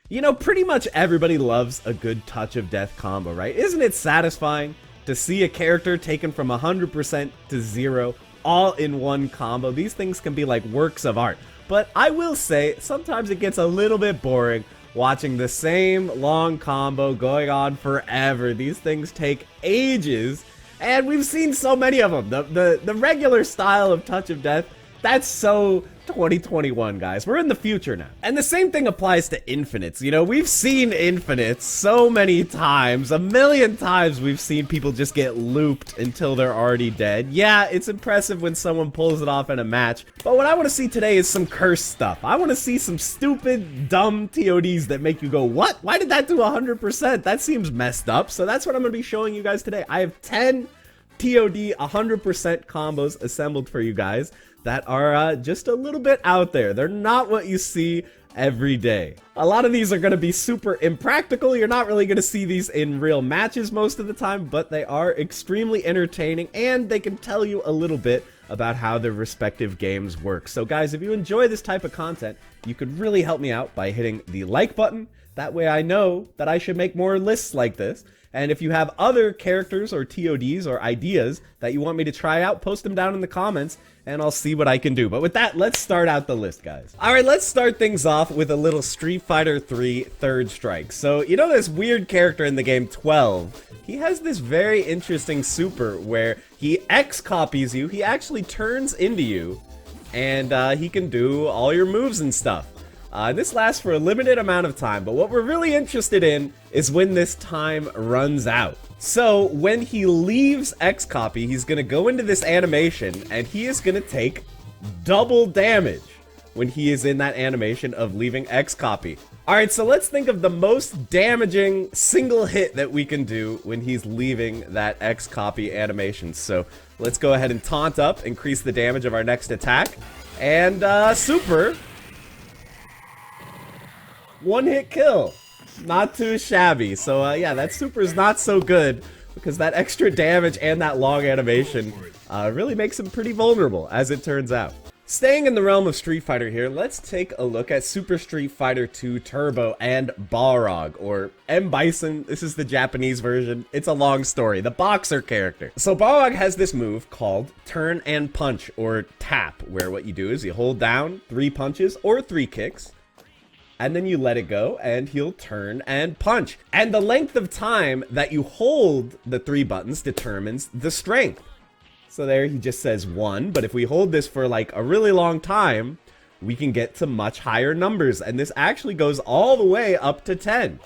You know, pretty much everybody loves a good touch of death combo, right? Isn't it satisfying to see a character taken from 100% to 0 all in one combo? These things can be like works of art. But I will say, sometimes it gets a little bit boring watching the same long combo going on forever. These things take ages, and we've seen so many of them. The regular style of touch of death, that's so 2021, guys. We're in the future now. And the same thing applies to infinites. You know, we've seen infinites so many times. A million times we've seen people just get looped until they're already dead. Yeah, it's impressive when someone pulls it off in a match, but what I want to see today is some cursed stuff. I want to see some stupid, dumb ToDs that make you go, what? Why did that do 100%? That seems messed up. So that's what I'm going to be showing you guys today. I have 10 ToD 100% combos assembled for you guys that are just a little bit out there. They're not what you see every day. A lot of these are going to be super impractical. You're not really going to see these in real matches most of the time, but they are extremely entertaining, and they can tell you a little bit about how their respective games work. So guys, if you enjoy this type of content, you could really help me out by hitting the like button. That way I know that I should make more lists like this. And if you have other characters or ToDs or ideas that you want me to try out, post them down in the comments and I'll see what I can do. But with that, let's start out the list, guys. All right, let's start things off with a little Street Fighter 3 Third Strike. So, you know this weird character in the game, 12? He has this very interesting super where he X copies you, he actually turns into you, and he can do all your moves and stuff. This lasts for a limited amount of time, but what we're really interested in is when this time runs out. So when he leaves X-Copy, he's going to go into this animation, and he is going to take double damage when he is in that animation of leaving X-Copy. Alright, so let's think of the most damaging single hit that we can do when he's leaving that X-Copy animation. So let's go ahead and taunt up, increase the damage of our next attack, and super. One hit kill. Not too shabby. So yeah, that super is not so good because that extra damage and that long animation really makes him pretty vulnerable, as it turns out. Staying in the realm of Street Fighter here, let's take a look at Super Street Fighter 2 Turbo and Balrog, or M. Bison. This is the Japanese version. It's a long story. The boxer character. So Balrog has this move called Turn and Punch, or Tap, where what you do is you hold down 3 punches or 3 kicks, and then you let it go, and he'll turn and punch. And the length of time that you hold the 3 buttons determines the strength. So there he just says 1, but if we hold this for like a really long time, we can get to much higher numbers, and this actually goes all the way up to 10.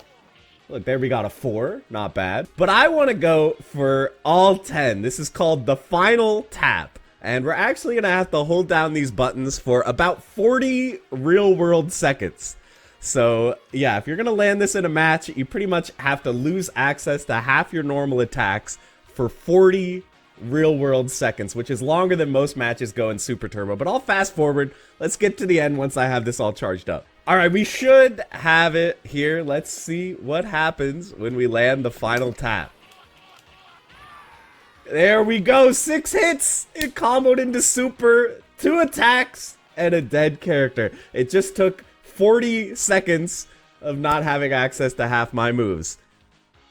Look, there we got a 4, not bad. But I want to go for all 10. This is called the final tap. And we're actually going to have to hold down these buttons for about 40 real-world seconds. So, yeah, if you're going to land this in a match, you pretty much have to lose access to half your normal attacks for 40 real-world seconds, which is longer than most matches go in Super Turbo. But I'll fast forward. Let's get to the end once I have this all charged up. All right, we should have it here. Let's see what happens when we land the final tap. There we go. 6 hits. It comboed into Super, 2 attacks, and a dead character. It just took 40 seconds of not having access to half my moves.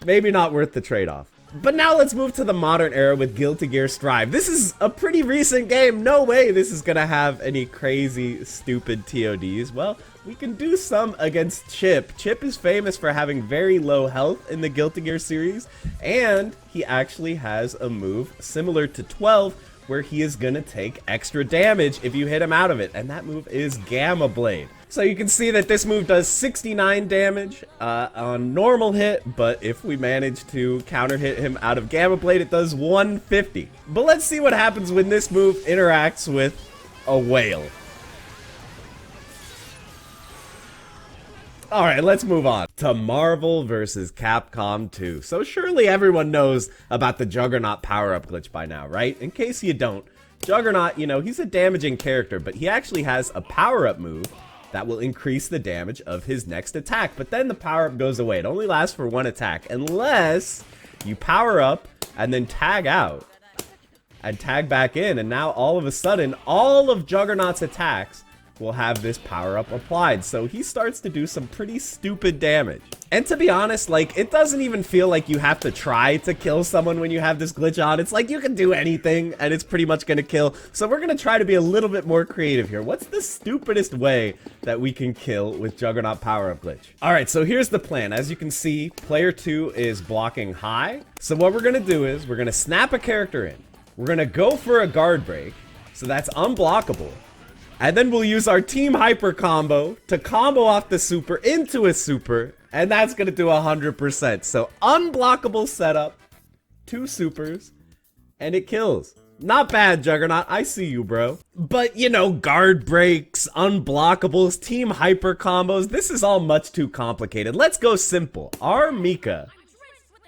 Maybe not worth the trade-off. But now let's move to the modern era with Guilty Gear Strive. This is a pretty recent game. No way this is gonna have any crazy, stupid ToDs. Well, we can do some against Chip. Chip is famous for having very low health in the Guilty Gear series, and he actually has a move similar to 12, where he is gonna take extra damage if you hit him out of it, and that move is Gamma Blade. So you can see that this move does 69 damage on normal hit, but if we manage to counter hit him out of Gamma Blade, it does 150. But let's see what happens when this move interacts with a whale. Alright, let's move on to Marvel vs. Capcom 2. So surely everyone knows about the Juggernaut power-up glitch by now, right? In case you don't, Juggernaut, you know, he's a damaging character, but he actually has a power-up move that will increase the damage of his next attack. But then the power-up goes away. It only lasts for 1 attack, unless you power up and then tag out and tag back in. And now all of a sudden, all of Juggernaut's attacks will have this power-up applied. So he starts to do some pretty stupid damage. And to be honest, like, it doesn't even feel like you have to try to kill someone when you have this glitch on. It's like you can do anything and it's pretty much gonna kill. So we're gonna try to be a little bit more creative here. What's the stupidest way that we can kill with Juggernaut power-up glitch? All right, so here's the plan. As you can see, player 2 is blocking high. So what we're gonna do is we're gonna snap a character in. We're gonna go for a guard break. So that's unblockable. And then we'll use our team hyper combo to combo off the super into a super. And that's going to do 100%. So unblockable setup, 2 supers, and it kills. Not bad, Juggernaut. I see you, bro. But, you know, guard breaks, unblockables, team hyper combos. This is all much too complicated. Let's go simple. Our Mika,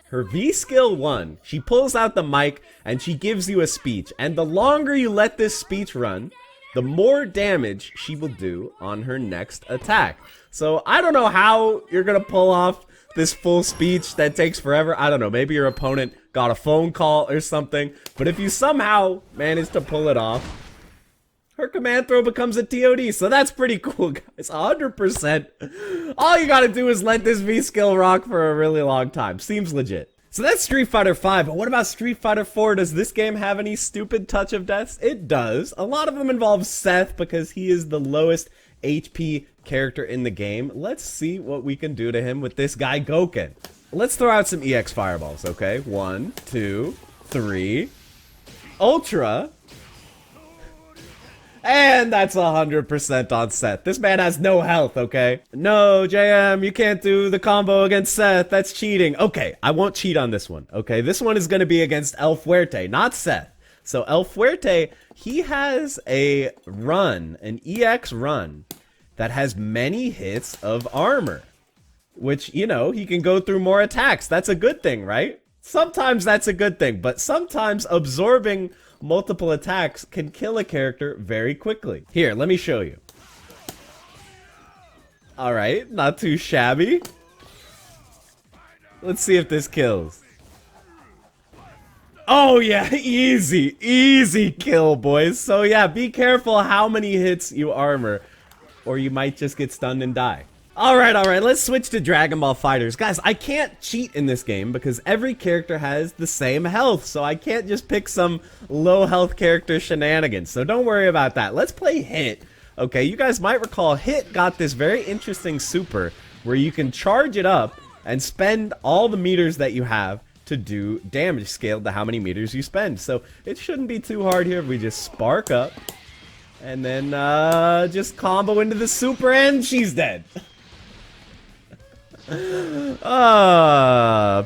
her V skill 1, she pulls out the mic and she gives you a speech. And the longer you let this speech run, the more damage she will do on her next attack. So I don't know how you're gonna pull off this full speech that takes forever. I don't know, maybe your opponent got a phone call or something. But if you somehow manage to pull it off, her command throw becomes a ToD. So that's pretty cool, guys. 100%. All you gotta do is let this V skill rock for a really long time. Seems legit. So that's Street Fighter V, but what about Street Fighter 4? Does this game have any stupid touch of deaths? It does. A lot of them involve Seth because he is the lowest HP character in the game. Let's see what we can do to him with this guy Gouken. Let's throw out some EX fireballs, okay? 1, 2, 3. Ultra. And that's 100% on Seth. This man has no health, okay? No, JM, you can't do the combo against Seth. That's cheating. Okay, I won't cheat on this one, okay? This one is going to be against El Fuerte, not Seth. So El Fuerte, he has a run, an EX run, that has many hits of armor. Which, you know, he can go through more attacks. That's a good thing, right? Sometimes that's a good thing, but sometimes absorbing multiple attacks can kill a character very quickly. Here, let me show you. Alright, not too shabby. Let's see if this kills. Oh yeah, easy, easy kill, boys. So yeah, be careful how many hits you armor, or you might just get stunned and die. Alright, let's switch to Dragon Ball FighterZ. Guys, I can't cheat in this game because every character has the same health, so I can't just pick some low health character shenanigans, so don't worry about that. Let's play Hit. Okay, you guys might recall Hit got this very interesting super where you can charge it up and spend all the meters that you have to do damage scaled to how many meters you spend. So it shouldn't be too hard here if we just spark up and then just combo into the super and she's dead.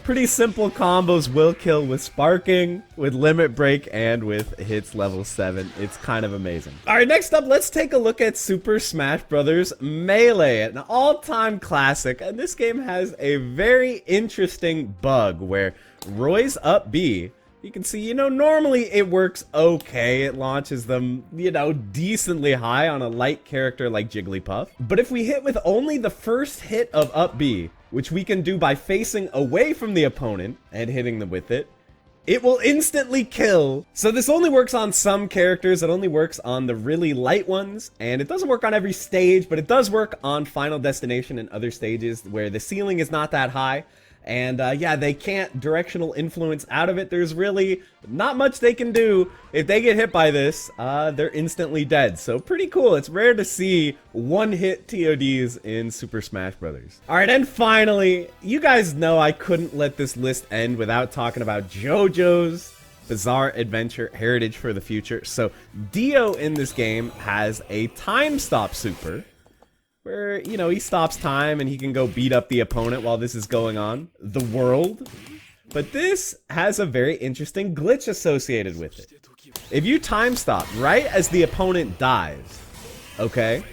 Pretty simple combos will kill with sparking, with limit break, and with hits level 7. It's kind of amazing. Alright, next up, let's take a look at Super Smash Bros. Melee, an all-time classic. And this game has a very interesting bug where Roy's up B, you can see, you know, normally it works okay. It launches them, you know, decently high on a light character like Jigglypuff. But if we hit with only the first hit of up B, which we can do by facing away from the opponent and hitting them with it, it will instantly kill. So this only works on some characters. It only works on the really light ones. And it doesn't work on every stage, but it does work on Final Destination and other stages where the ceiling is not that high. And yeah, they can't directional influence out of it. There's really not much they can do. If they get hit by this, they're instantly dead. So pretty cool. It's rare to see one-hit ToDs in Super Smash Bros. Alright, and finally, you guys know I couldn't let this list end without talking about JoJo's Bizarre Adventure Heritage for the Future. So Dio in this game has a time stop super, where, you know, he stops time and he can go beat up the opponent while this is going on. The world. But this has a very interesting glitch associated with it. If you time stop right as the opponent dies, okay,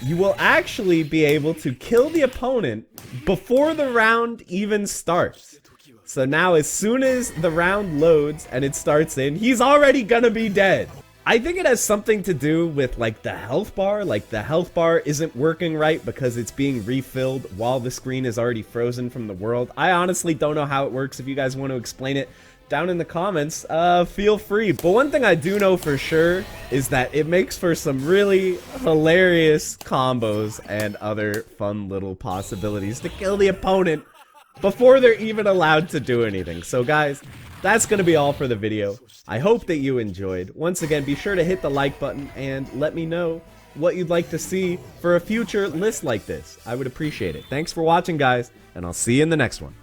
you will actually be able to kill the opponent before the round even starts. So now as soon as the round loads and it starts in, he's already gonna be dead. I think it has something to do with, like, the health bar. Like, the health bar isn't working right because it's being refilled while the screen is already frozen from the world. I honestly don't know how it works. If you guys want to explain it down in the comments, feel free. But one thing I do know for sure is that it makes for some really hilarious combos and other fun little possibilities to kill the opponent before they're even allowed to do anything. So guys, that's going to be all for the video. I hope that you enjoyed. Once again, be sure to hit the like button and let me know what you'd like to see for a future list like this. I would appreciate it. Thanks for watching, guys, and I'll see you in the next one.